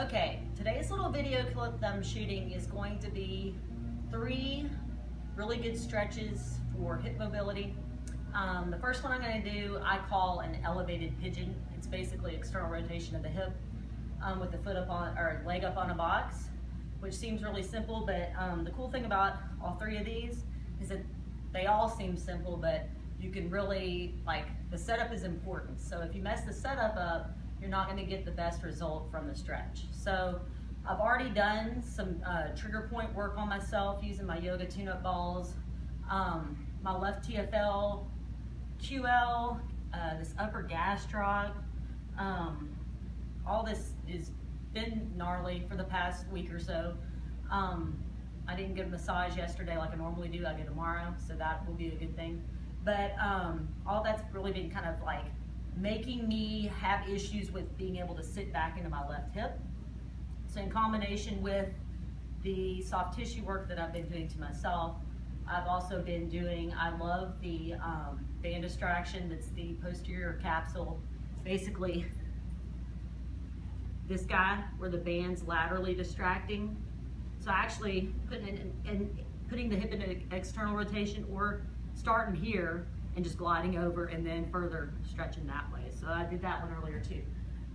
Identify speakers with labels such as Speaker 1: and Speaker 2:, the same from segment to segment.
Speaker 1: Okay, today's little video clip that I'm shooting is going to be 3 really good stretches for hip mobility. The first one I'm going to do I call an elevated pigeon. It's basically external rotation of the hip with the foot up on, or leg up on a box, which seems really simple, but the cool thing about all 3 of these is that they all seem simple, but you can really, the setup is important. So if you mess the setup up, you're not going to get the best result from the stretch. So I've already done some trigger point work on myself using my yoga tune-up balls, my left TFL, QL, this upper gastroc. All this has been gnarly for the past week or so. I didn't get a massage yesterday like I normally do. I get tomorrow, so that will be a good thing. But all that's really been kind of like making me have issues with being able to sit back into my left hip. So in combination with the soft tissue work that I've been doing to myself, I've also been doing, I love the band distraction. That's the posterior capsule. Basically, this guy where the band's laterally distracting. So actually putting the hip into external rotation, or starting here and just gliding over and then further stretching that way. So I did that one earlier too.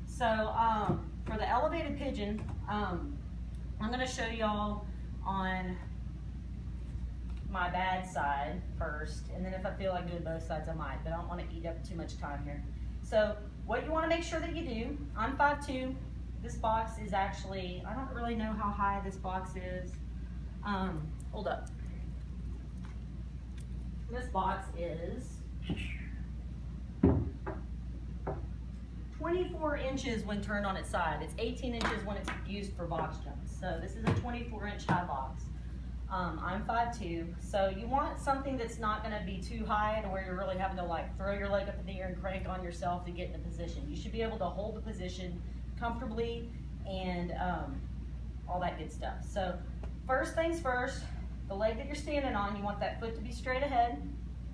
Speaker 1: So for the elevated pigeon, I'm gonna show y'all on my bad side first, and then if I feel like doing both sides, I might, but I don't wanna eat up too much time here. So what you wanna make sure that you do, I'm 5'2". This box is actually, I don't really know how high this box is. Hold up. This box is 24 inches when turned on its side. It's 18 inches when it's used for box jumps. So this is a 24-inch high box. I'm 5'2", so you want something that's not going to be too high to where you're really having to throw your leg up in the air and crank on yourself to get in a position. You should be able to hold the position comfortably and all that good stuff. So first things first, the leg that you're standing on, you want that foot to be straight ahead,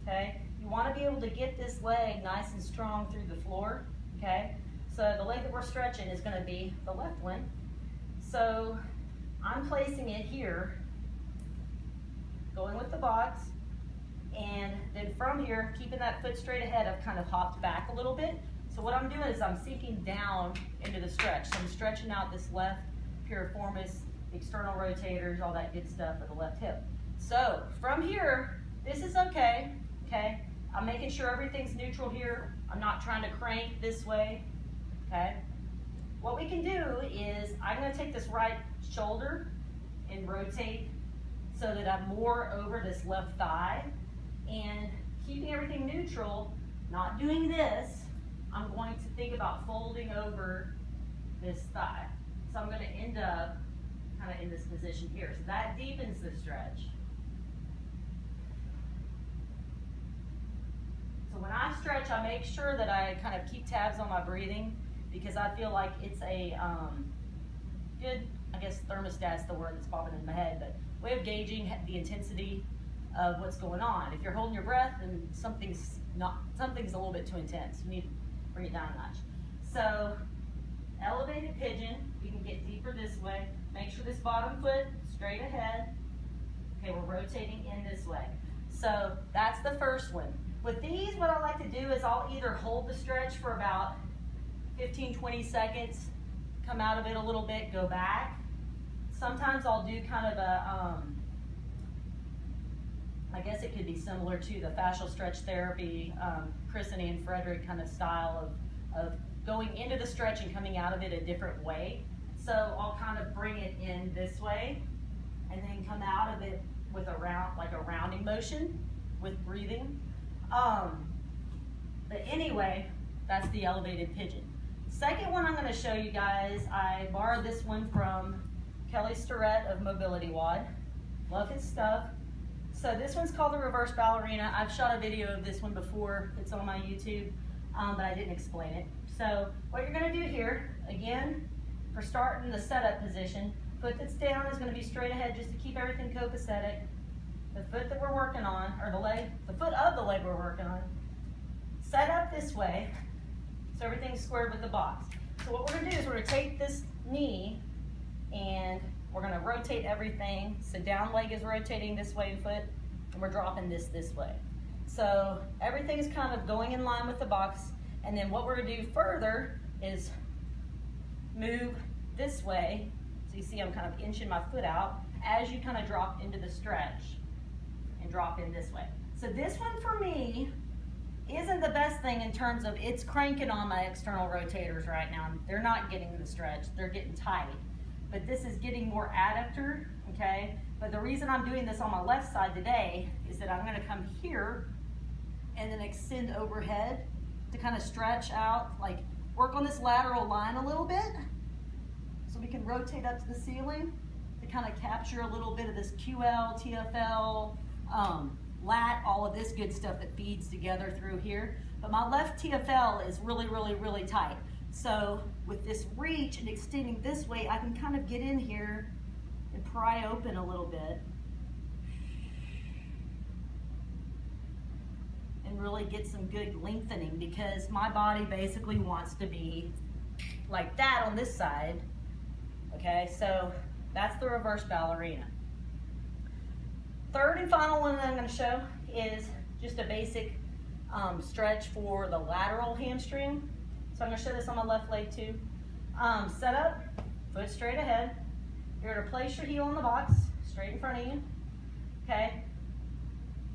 Speaker 1: okay? You want to be able to get this leg nice and strong through the floor, okay? So the leg that we're stretching is going to be the left one. So I'm placing it here, going with the box, and then from here, keeping that foot straight ahead, I've kind of hopped back a little bit. So what I'm doing is I'm sinking down into the stretch. So I'm stretching out this left piriformis, external rotators, all that good stuff for the left hip. So from here, this is okay, okay? I'm making sure everything's neutral here. I'm not trying to crank this way, okay? What we can do is I'm gonna take this right shoulder and rotate so that I'm more over this left thigh, and keeping everything neutral, not doing this, I'm going to think about folding over this thigh. So I'm gonna end up kind of in this position here. So that deepens the stretch. So when I stretch, I make sure that I kind of keep tabs on my breathing, because I feel like it's a good, I guess thermostat's the word that's popping in my head, but way of gauging the intensity of what's going on. If you're holding your breath, then something's a little bit too intense. You need to bring it down a notch. So elevated pigeon, we can get deeper this way. Make sure this bottom foot straight ahead. Okay, we're rotating in this way. So that's the first one. With these, what I like to do is I'll either hold the stretch for about 15-20 seconds, come out of it a little bit, go back. Sometimes I'll do kind of a, I guess it could be similar to the fascial stretch therapy, Chris and Ann Frederick kind of style of going into the stretch and coming out of it a different way. So I'll kind of bring it in this way and then come out of it with a rounding motion with breathing. But anyway, that's the elevated pigeon. Second one I'm going to show you guys, I borrowed this one from Kelly Starrett of Mobility Wad. Love his stuff. So this one's called the Reverse Ballerina. I've shot a video of this one before. It's on my YouTube, but I didn't explain it. So what you're going to do here, again, for starting the setup position, foot that's down is going to be straight ahead just to keep everything copacetic. The foot that we're working on, or the foot of the leg we're working on, set up this way so everything's squared with the box. So what we're gonna do is we're gonna take this knee and we're gonna rotate everything. So down leg is rotating this way in foot, and we're dropping this way. So everything is kind of going in line with the box, and then what we're gonna do further is move this way. So you see I'm kind of inching my foot out as you kind of drop into the stretch and drop in this way. So this one for me isn't the best thing in terms of it's cranking on my external rotators right now. They're not getting the stretch, they're getting tight. But this is getting more adductor, okay? But the reason I'm doing this on my left side today is that I'm gonna come here and then extend overhead to kind of stretch out, like work on this lateral line a little bit so we can rotate up to the ceiling to kind of capture a little bit of this QL, TFL, lat, all of this good stuff that feeds together through here. But my left TFL is really, really, really tight. So with this reach and extending this way, I can kind of get in here and pry open a little bit and really get some good lengthening, because my body basically wants to be like that on this side. Okay, so that's the reverse ballerina. Third and final one that I'm going to show is just a basic stretch for the lateral hamstring. So I'm going to show this on my left leg too. Set up, foot straight ahead. You're going to place your heel in the box, straight in front of you. Okay.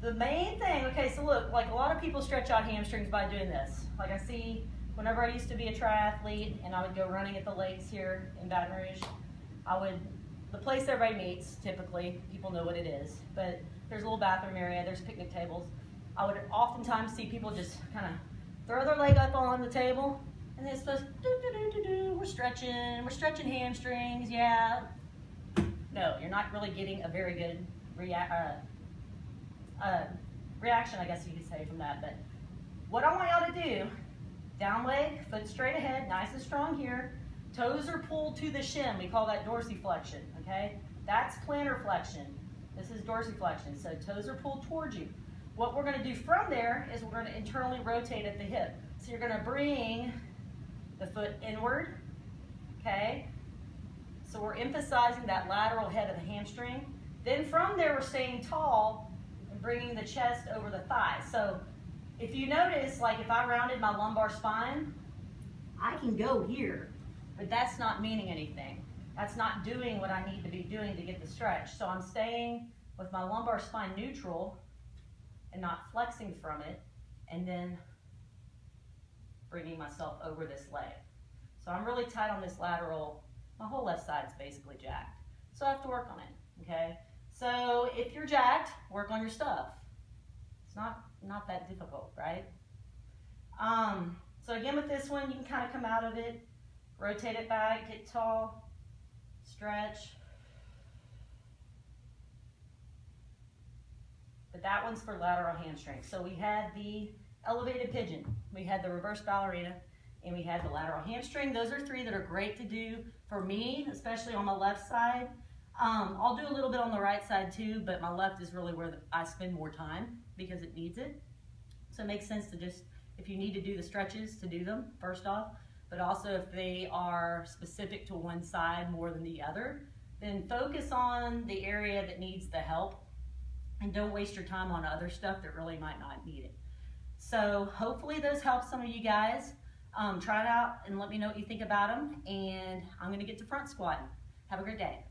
Speaker 1: The main thing, okay, so look, like a lot of people stretch out hamstrings by doing this. Like I see, whenever I used to be a triathlete and I would go running at the lakes here in Baton Rouge, the place everybody meets, typically, people know what it is, but there's a little bathroom area, there's picnic tables. I would oftentimes see people just kind of throw their leg up on the table, and it's just we're stretching hamstrings, yeah. No, you're not really getting a very good reaction, I guess you could say, from that. But what I want y'all to do, down leg, foot straight ahead, nice and strong here. Toes are pulled to the shin. We call that dorsiflexion, okay? That's plantar flexion. This is dorsiflexion, so toes are pulled towards you. What we're gonna do from there is we're gonna internally rotate at the hip. So you're gonna bring the foot inward, okay? So we're emphasizing that lateral head of the hamstring. Then from there, we're staying tall and bringing the chest over the thigh. So if you notice, like if I rounded my lumbar spine, I can go here. But that's not meaning anything. That's not doing what I need to be doing to get the stretch. So I'm staying with my lumbar spine neutral and not flexing from it, and then bringing myself over this leg. So I'm really tight on this lateral. My whole left side's basically jacked. So I have to work on it, okay? So if you're jacked, work on your stuff. It's not that difficult, right? So again, with this one, you can kind of come out of it, rotate it back, get tall, stretch. But that one's for lateral hamstring. So we had the elevated pigeon, we had the reverse ballerina, and we had the lateral hamstring. Those are three that are great to do for me, especially on my left side. I'll do a little bit on the right side too, but my left is really where I spend more time because it needs it. So it makes sense to just, if you need to do the stretches, to do them first off. But also if they are specific to one side more than the other, then focus on the area that needs the help and don't waste your time on other stuff that really might not need it. So hopefully those help some of you guys. Try it out and let me know what you think about them, and I'm gonna get to front squatting. Have a great day.